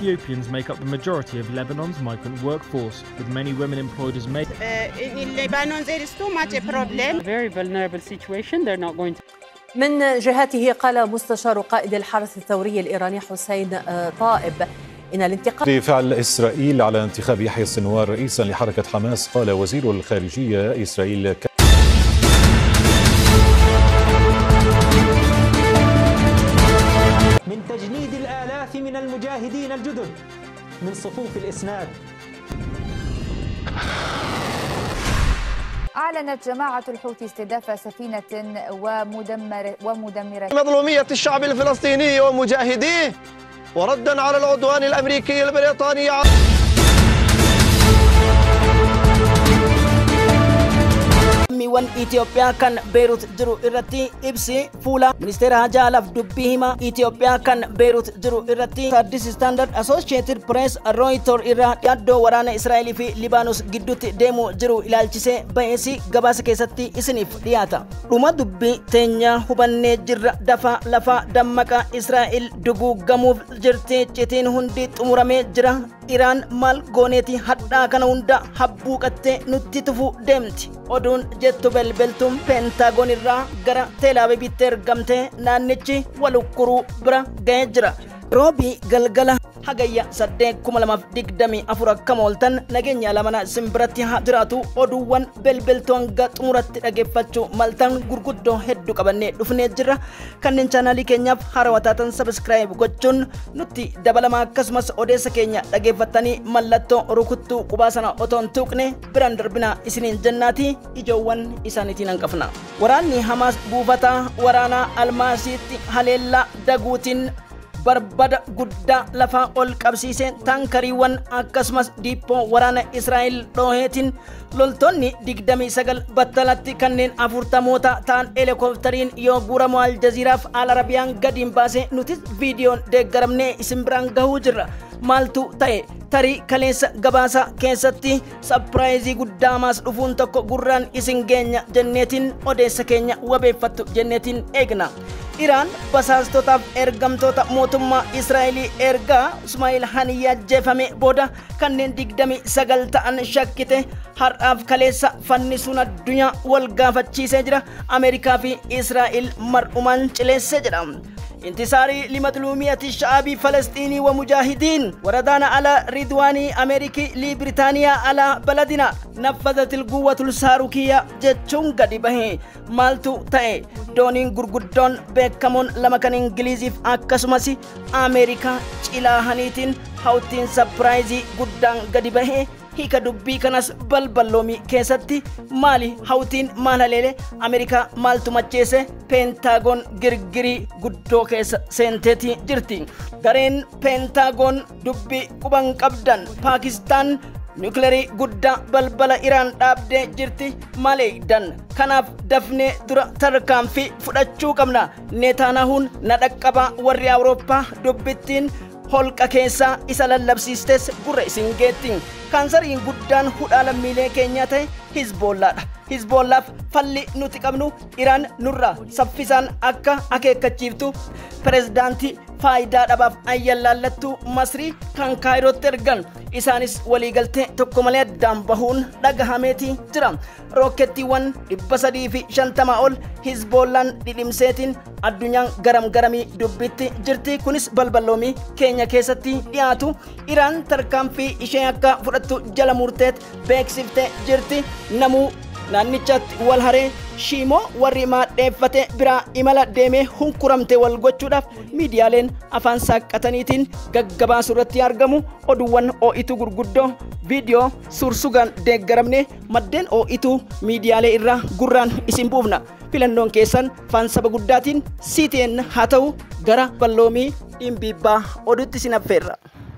Ethiopians make up the majority of Lebanon's migrant workforce, with many women employed as maids. In Lebanon there is too much a problem. A very vulnerable situation. They're not going to. من جهته قال مستشار قائد الحرس الثوري الإيراني حسين طائب إن الانتقال فعل إسرائيل على انتخاب يحيى السنوار رئيسا لحركة حماس. قال وزير الخارجية إسرائيل من تجنيد الآلاف من المجاهدين الجدد من صفوف الإسناد. أعلنت جماعة الحوثي استهداف سفينة ومدمرة مظلومية الشعب الفلسطيني ومجاهديه، وردا على العدوان الأمريكي البريطاني. wan Itoophiyaa kan Beirut jiru irratti ibsi fuula ministeera hajaa alaa dubbii hima Itoophiyaa kan Beirut jiru irratti Addis Standard Associated Press Reuters irraa yaaddoo waraana Israa'el fi Libaanoos gidduutti deemu jiru ilaalchisee ba'eessi gabaasa keessatti isiniif dhiyaata. Dhuma dubbii teenya hubannee jirra dafa lafa dammaqa Israa'el duguugamuuf jirti citiin hundi xumuramee jira. Iraan maal gooneeti hadhaa kana hunda habbuuqattee nutti tufu deemti. Oduun jettu belbeltuun Peentaagoon irraa gara Teelaaviivitti ergamtee naannichi walukkuruu bira ga'ee jira. Roobii galgala hagayya 8,2024 akka mooltan nageenya alamana simbiratti haa jiraatu. Oduuwwan belbeltuun hanga xumuratti dhageeffachuu maltan gurguddoo hedduu qabannee dhufnee jirra. Kanneen chaanaalii keenyaaf haarawaa taatan sabskiraayib gochuun nutti dabalama. Akkasumas odeessa keenya dhageeffattanii mallattoo rukuttuu qubaa sana otoo hin tuqne biraan darbina isiniin jennaati ijoowwan isaaniitiin hanqafna. Waraanni Hamaas buufata waraanaa Almaasiitti haleellaa daguutiin barbada guddaa lafa ol qabsiisee taankariiwwan akkasumas diippoo waraana Israa'el dhooheetiin loltoonni 29 battalatti kanneen 40 ta'an helikooftariin yoo guuramu Aljaziiraaf Al-Arabiyaan gadiin baasee nutis viidiyoon deeggaramnee isin biraan gahuu jirra. Maaltu ta'e tarii kaleessa gabaasa keessatti sapiraayizii guddaa maas dhufuun tokko gurraan isin geenya jenneetiin odeessa keenya wabeeffattu jenneetiin eegna. Iraan basaastotaaf ergamtoota mootummaa Israa'elii ergaa Ismaa'il Haniyyaa jeefame booda kanneen 29 ta'an shakkite har'aaf kaleessa fannisuun addunyaa wal gaafachiisee jira. Ameerikaa fi Israa'el mar'umaan cileessee jedha. انتصاري لمظلومية الشعب الفلسطيني ومجاهدين وردان على رضوان أمريكي لبريطانيا على بلدنا نفذت القوة الصاروخية جتشون قدبه مالتو تاي دونين غرغدون بكمون لما كان انجليزي في اكاسماسي أمريكا إلهانيتين هاوتين سبرايزي قدان قدبه hika dubbii kanas balballoomii keessatti maali hawtiin maal haleele Ameerikaa maaltu macheesse Peentaagoon girgirii guddoo keessa seenteetii jirti. Gareen Peentaagoon dubbii quban qabdan Paakistaan nukleerii guddaa balbala Iraan dhaabdee jirti maleeydan. Kanaaf dafnee dura tarkaanfii fudhachuu qabna. Neetaanahuun na dhaqqabaa warri Awurooppaa dubbittiin holqa keessaa isa lallabsiistes gurra isin geettiin. Kansariin guddaan hudhaa lammiilee keenyaa ta'e Hizbollaadha. Hizbollaaf falli nuti qabnu Iraan nurraa saffisaan akka akeekkachiiftu pirezidaantii faayidaa dhabaaf ayyallaallattu Masrii kan Kaayirootti ergan. Isaanis waliigaltee tokko malee addaan bahuun dhagahameetii jira. Rookettiiwwan 350 ol Hizbollaan dhidhimseetiin addunyaan garamii dubbitti jirti. Kunis balballoomii keenya keessatti dhiyaatu. Iraan tarkaanfii ishee akka fudhattu jala murteet beeksiftee jirti. Namuu naannichatti wal haree shiimoo warri maadheeffate biraa imala deemee hunkuramte wal gochuudhaaf miidiyaaleen afaan saaqqataniitiin gaggabaasu irratti argamu. Oduuwwan oo'ituu gurguddoo viidiyoo suursugaan deeggaramne maddeen oo'ituu miidiyaalee irraa gurraan isin buufna. Filannoon keessan faan saba guddaatiin CTN haa ta'u gara balloomii dhimbiibbaa oduutti isin affeerra.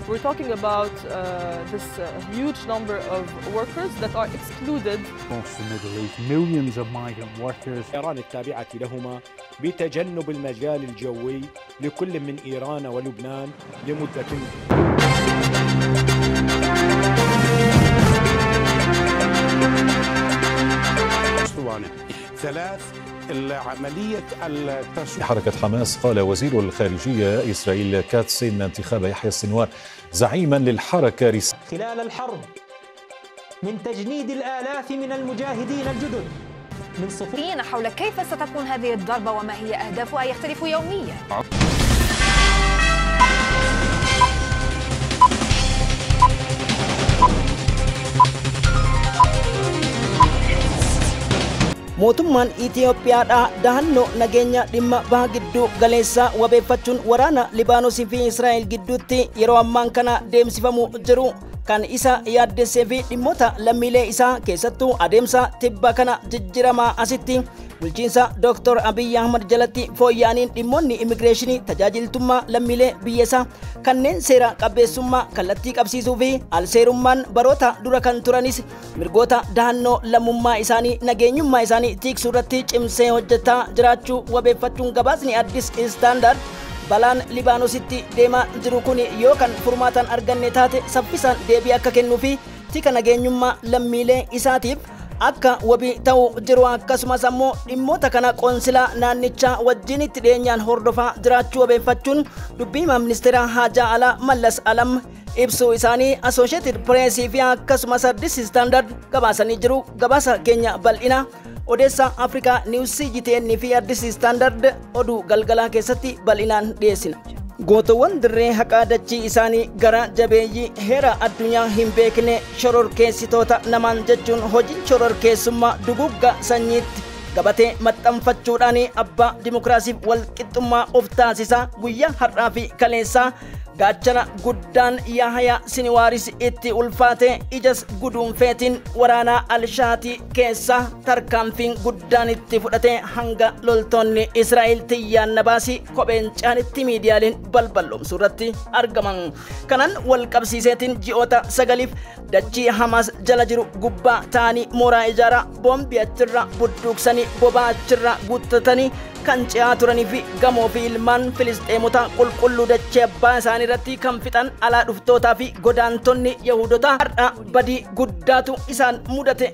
We're talking about this huge number of workers that are excluded. Across the Middle East, millions of migrant workers. إيران التابعة لهما بتجنب المجال الجوي لكل من إيران ولبنان لمدة. ثلاث عملية التشويق. حركة حماس قال وزير الخارجية إسرائيل كاتس إن انتخاب يحيى السنوار زعيما للحركة خلال الحرب من تجنيد الآلاف من المجاهدين الجدد من صفوف حول كيف ستكون هذه الضربة وما هي أهدافها يختلف يوميا. mootummaan Itiyoophiyaadhaa dahannoo nageenya dhimma baha gidduu galeessaa wabeeffachuun waraana Libaanosii fi Israa'el gidduutti yeroo ammaan kana deemsifamu jiru kan isa yaaddessee fi dhimmoota lammiilee isaa keessattuu adeemsa tibba kana jijjiramaa asitti bulchiinsa Dr. Abiy Ahmad jalatti fooyya'aniin dhimmoonni immigireeshinii tajaajiltummaa lammiilee biyyeessaa kanneen seera qabeessummaa kallattii qabsiisuu fi alseerummaan baroota dura kan turanis mirgoota dahannoo lammummaa isaanii nageenyummaa isaanii tiksuu irratti cimsee hojjetaa jiraachuu wabeeffachuun gabaasni Addis Standard balaan Libaanositti deemaa jiru kun yoo kan furmaatan arganne taate saffisaan deebii akka kennuu fi tika nageenyummaa lammiilee isaatiif akka wabii ta'uu jiru akkasumas ammoo dhimmoota kana qoonsilaa naannichaa wajjin itti dhiyeenyaan hordofaa jiraachuu wabeeffachuun dubbii ministeera haajaa alaa Mallas Alam ibsuu isaanii Associated Press fi akkasumas Addis Standard gabaasanii jiru. Gabaasa keenya bal'ina odeessa Africa News GTN fi Addis Standard oduu galgalaa keessatti bal'inaan dhiyeessina. Gootowwan dirree haqaa dachii isaanii gara jabeeyyii heera addunyaa hin beekne shororkeessitoota namaan jechuun hojii shororkeessummaa dugugga sanyiitti gabatee maxxanfachuudhaan abbaa dimokiraasiif walqixxummaa of taasisaa guyyaa har'aa fi kaleessaa gaachana guddaan Yahya Sinwaaris itti ulfaate ijas guduunfeetiin waraanaa Alshaatii keessa tarkaanfiin guddaan itti fudhate hanga loltoonni Israa'el xiyyaanna baasii kopheen caanitti miidiyaaleen balballoomsuu irratti argaman. Kanan wal qabsiiseetiin ji'oota 9 dachii Hamaas jala jiru gubbaa ta'anii mooraa ijaaraa boombii achirra budduuqsanii bobaa achirra guuttatanii kan ce'aa turanii fi gamoo fi ilmaan Filisxeemota qulqulluu dachee abbaa isaanii irratti kan fixan alaa dhuftootaa fi godaantonni Yahudotaa har'a badii guddaatu isaan mudate.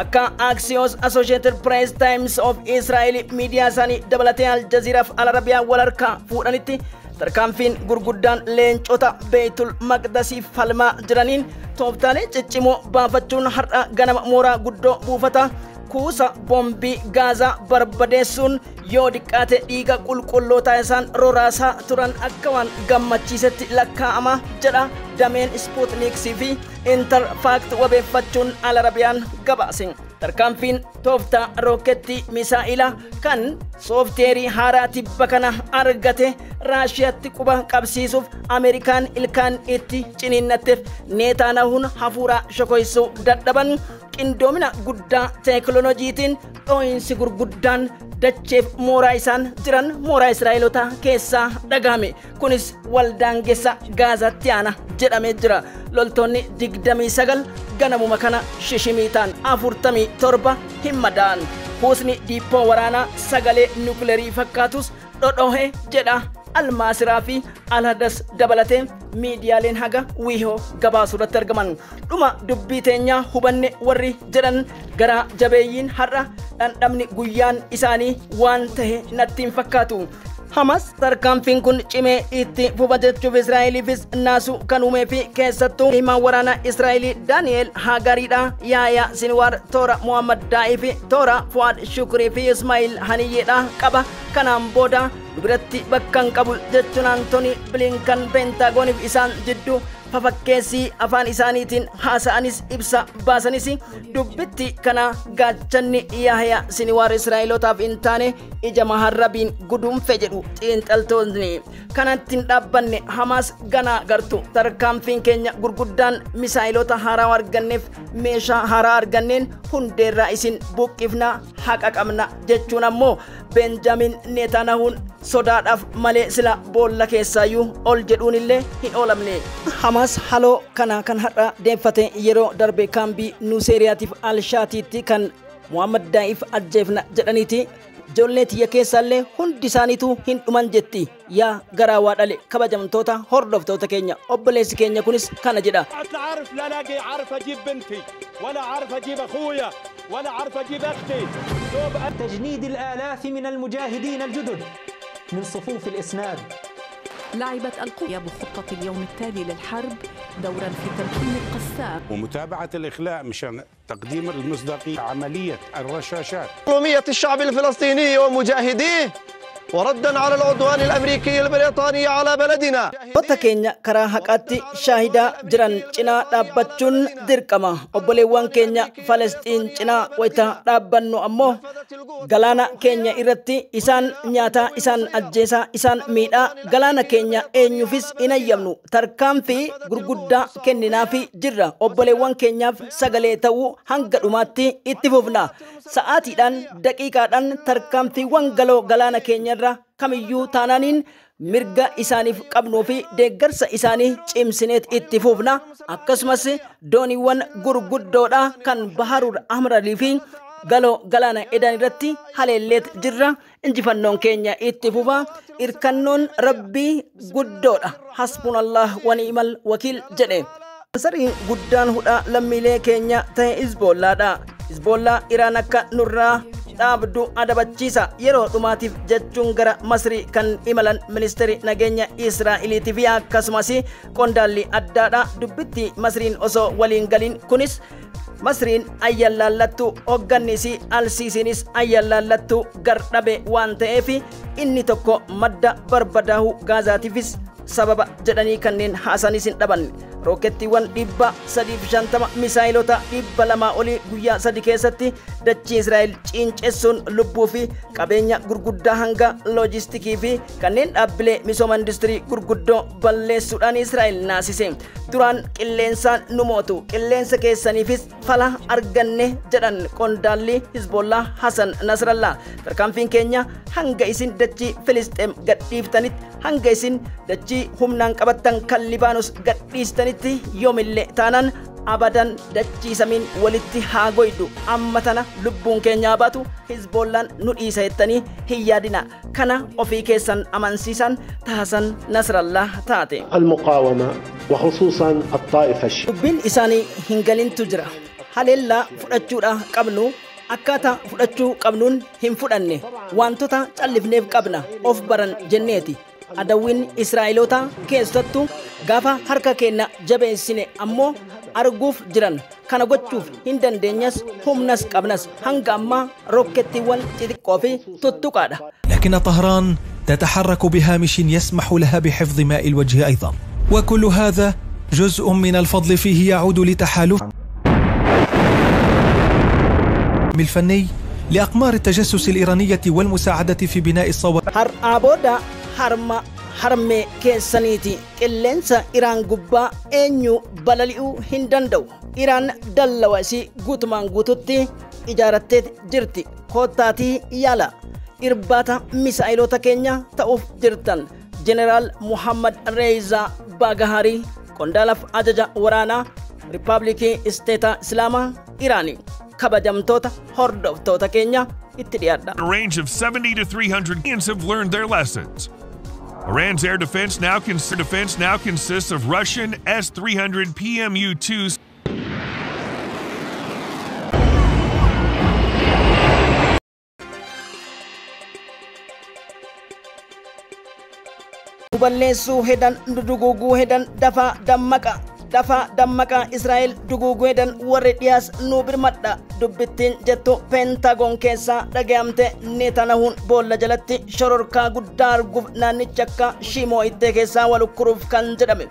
Akka Axios, Associated Press, Times of Israel miidiyaa isaanii dabalatee Al Jazeera fi Al Arabiyaa wal harkaa fuudhanitti tarkaanfiin gurguddaan leencota Beetul Maqdasiif falmaa jiraniin tooftaalee ciccimoo baafachuun har'a ganama mooraa guddoo buufata kuusa boombii Gaazaa barbadeessuun yoo diqqaate dhiiga qulqullootaa isaan roraasaa turan akka waan gammachiisetti lakkaa'ama jedha dameen Sputniks fi Interfact wabeeffachuun Al Arabiyaan gabaase. Tarkaanfiin tooftaa rooketti misaa'ila kan soofteerii haaraa tibba kana argate Raashiyaatti quba qabsiisuuf Ameerikaan ilkaan itti ciniinnatteef Neetaanahuun hafuura shokoysuu dadhaban qindoomina guddaa teeknolojiitiin dhoo'insi gurguddaan dacheef mooraa isaan jiran mooraa Israa'elotaa keessaa dhagahame. Kunis waldaangeessa Gaazaatti aana jedhamee jira. Loltoonni 29 ganamuma kana shishimiitaan 47 hin madaa'an. Kuusni diippoo waraanaa sagalee nukleerii fakkaatus dhodhoohe jedha Almaasiraa fi Alhadas dabalatee miidiyaaleen haga wiihoo gabaasuu irratti argaman. Dhuma dubbii teenyaa hubanne warri jedhan gara jabeeyyiin har'a dhandhamni guyyaan isaanii waan tahe natti hin fakkaatu. Hamas tarkaanfiin kun cimee itti fufa jechuuf Israa'eliifis naasu kan uumee fi keessattuu himaa waraana Israa'el Daani'eel Hagariidha. Yahya Sinwaar toora Muhammad Daa'ii fi toora Fuad Shukrii fi Ismaa'il Haniyyeedha qaba. Kanaan booda biratti bakka hin qabu jechuun Antooni Bilinkan Pentaagoniif isaan jidduu fafakkeessii afaan isaaniitiin haasa'anis ibsa baasanis dubbitti kana gaachanni Yahya Sinwaar Israa'elotaaf hin taane ija maharrabiin guduunfe jedhu xiinxaltoonni. Kanatti hin dhaabbanne Hamaas gana gartu tarkaanfiin keenya gurguddaan misaa'ilota haaraa arganneef meeshaa haaraa arganneen hundeerraa isin buqqifna haqa qabna jechuun ammoo Benjamin Netanyahuun sodaadhaaf malee sila boolla keessaayyuu ol jedhuun illee hin oolamne. Hamas haloo kana kan har'a deeffate yeroo darbe kaambii Nuseeriyaatiif Alshaatiitti kan Muhammad Daa'iif ajjeefna jedhaniiti. Ijoollee tiyya keessaallee hundi isaaniitu hin dhuman jetti. Yaa garaa waa dhale kabajamtoota hordoftoota keenya obboleessi keenya kunis kana jedha. عارف لا لاقي عارف اجيب بنتي ولا عارف اجيب اخويا ولا عارف اجيب اختي. تجنيد الالاف من المجاهدين الجدد من صفوف الاسناد. لعبت القوة بخطة اليوم التالي للحرب دورا في تمكين القسام ومتابعة الإخلاء مشان تقديم المصداقية عملية الرشاشات قومية الشعب الفلسطيني ومجاهديه وردا على العدوان الأمريكي البريطاني على بلدنا. وتكين كرا حقاتي شاهدا جران چنا دابچون دركما obboleewwan keenya Falastiin cina wayta dhaabbannu ammoo galaana keenya irratti isaan nyaata isaan ajjeesa isaan miidha galaana keenya eenyufis inayyamnu tarkaanfii gurguddaa kenninaafi jirra obboleewwan keenyaaf sagalee ta'uu hanga dhumaatti itti fufna sa'aatiidhaan daqiiqaadhaan tarkaanfiiwwan galoo galaana keenyarra kamiyyuu taananiin mirga isaaniif qabnuu fi deeggarsa isaanii cimsineet itti fufna akkasumas dooniiwwan gurguddoodha kan baharul ahmarii fi galoo galaana Edan irratti haleelleet jirra injifannoon keenya itti fufa irkannoon rabbii guddoodha hasbunallah wa ni'mal wakiil jedhe sariin guddaan hudha lammiilee keenya ta'e Hizbollaa Iraan akka nurraa dhaabdu adabachiisa yeroo dhumaatiif jechuun gara Masrii kan imalan ministeeri nageenya Israa'eliitiif akkasumas qondaalli addaadha dubbitti Masriin osoo waliin galin kunis Masriin ayyaalaallattu hoggannisi alsiisinis ayyaalaallattu gardhabe waan ta'eef inni tokko madda barbadaa'uu Gaazaatiifis sababa jedhanii kanneen haasanis hin dhaban rookettiiwwan 350 misaayilota 200 olii guyyaa 3 keessatti dachii Israa'el ciinceessuun lubbuu fi qabeenya gurguddaa hanga loojistikii fi kanneen dhaabbilee misooma industirii gurguddoo balleessuudhaan Israa'el naasise duraan qilleensaan nu mootu qilleensa keessaniifis fala arganne jedhan qondaalli Hizbollah Hassan Nasrallah tarkaanfiin keenya hanga isin dachii Filisxeem gadhiiftanitti hanga isin dachii humnaan qabattan kan Libaanoos gadhiistanitti yoomillee taanaan abadan dachii samiin walitti haa goydu amma tana lubbuun keenyaa baatu Hizbollaan nu dhiisa jettanii hin yaadina kana ofii keessan amansiisan taasisan Nasrallah taate المقاومة وخصوصا الطائفة الشيعية dubbiin isaanii hin galintu jira haleellaa fudhachuudha qabnu akkaataa fudhachuu qabnuun hin fudhanne wantoota callifneef qabna of baran jenneeti adawwiin Israa'eloota keessattu gaafa harka keenya jabeessine ammoo arguuf jiran kana gochuuf hin dandeenyas humnas qabnas hanga amma rookettiiwwan xixiqqoo fi tuttuqaadha لكن طهران تتحرك بهامش يسمح لها بحفظ ماء الوجه أيضا وكل هذا جزء من الفضل فيه يعود لتحالف الفني لأقمار التجسس الإيرانية والمساعدة في بناء الصواريخ harme keessaniiti qilleensa Iraan gubbaa eenyu balali'uu hin danda'u Iraan dallawa isii guutumaan guututti ijaarattee jirti koottaatii yaala irbaata misaa'ilota keenya ta'uuf jirtan Jeneraal Muhammad Reza Bagharii qondaalaaf ajaja waraanaa Riippaabilikii Isteeta Islaamaa Iraanii kabajamtoota hordoftoota keenya itti dhiyaadha. A range of 70 to 300 Iranians have learned their lessons. Iran's air defense now consists of Russian S-300 PMU-2s. Balleessuu hedan duguguu hedan dafa dammaqa Israa'el duguguu hedan warri dhiyaas nu birmadha dubbittiin jettu Pentagon keessaa dhagayamte Netanyahuun boolla jalatti shororkaa guddaa arguuf naannicha akka shimoo ittee keessaa wal ukkuruuf kan jedhame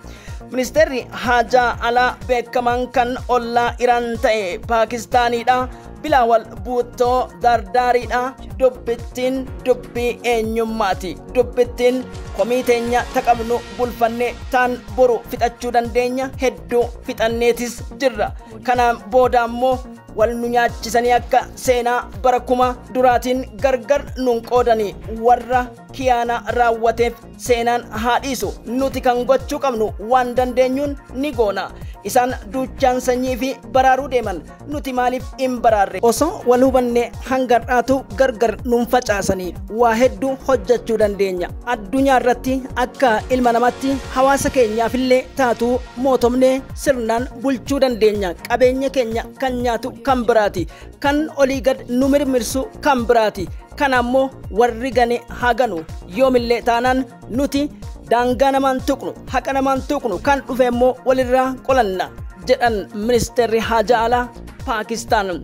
ministeerri haajaa alaa beekamaan kan ollaa Iraan ta'e Paakistaaniidha Bilawal Bhutto dardaariidha dubbittiin dubbii eenyummaati dubbittiin komii teenya taqabnu bulfanne taan boru fixachuu dandeenya hedduu fixanneetis jirra kanaan booda ammoo wal nu nyaachisanii akka seenaa bara kuma duraatiin gargar nun qoodanii warra kiyaana raawwateef seenaan haa dhiisu. Nuti kan gochuu qabnu waan dandeenyuun ni goona. Isaan duuchaan sanyii fi baraaruu deeman nuti maaliif hin baraarre? Osoo wal hubanne hanga har'aatu gargar nuun facaasanii waa hedduu hojjechuu dandeenya. Addunyaa irratti akka ilma namaatti hawaasa keenyaafillee taatu mootomnee sirnaan bulchuu dandeenya. Qabeenya keenya kan nyaatu kan biraati. Kan olii gad nu mirmirsu kan biraati. Kana ammoo warri gane haa ganu. Yoomillee taanaan nuti daangaa namaan tuqnu haqa namaan tuqnu kan dhufe immoo walirraa qolanna jedhan ministeerri haajaa alaa Paakistaan.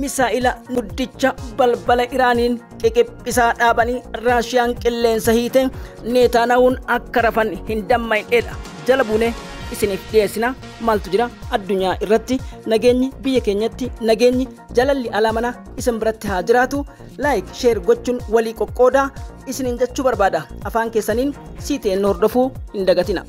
Misaa'ila guddicha balbala Iraaniin qiqiphisaa dhaabanii Raashiyaan qilleensa hiite Neetaanahuun akka rafan hin dammaqneedha. Jala buune isiniif dhiyeessina. Maaltu jira addunyaa irratti? Nageenyi biyya keenyatti, nageenyi jalalli alaa mana isin biratti haa jiraatu. Like, share gochuun walii qoqqoodaa isiniin jechuu barbaada. Afaan keessaniin CTN hordofuu hin dagatina.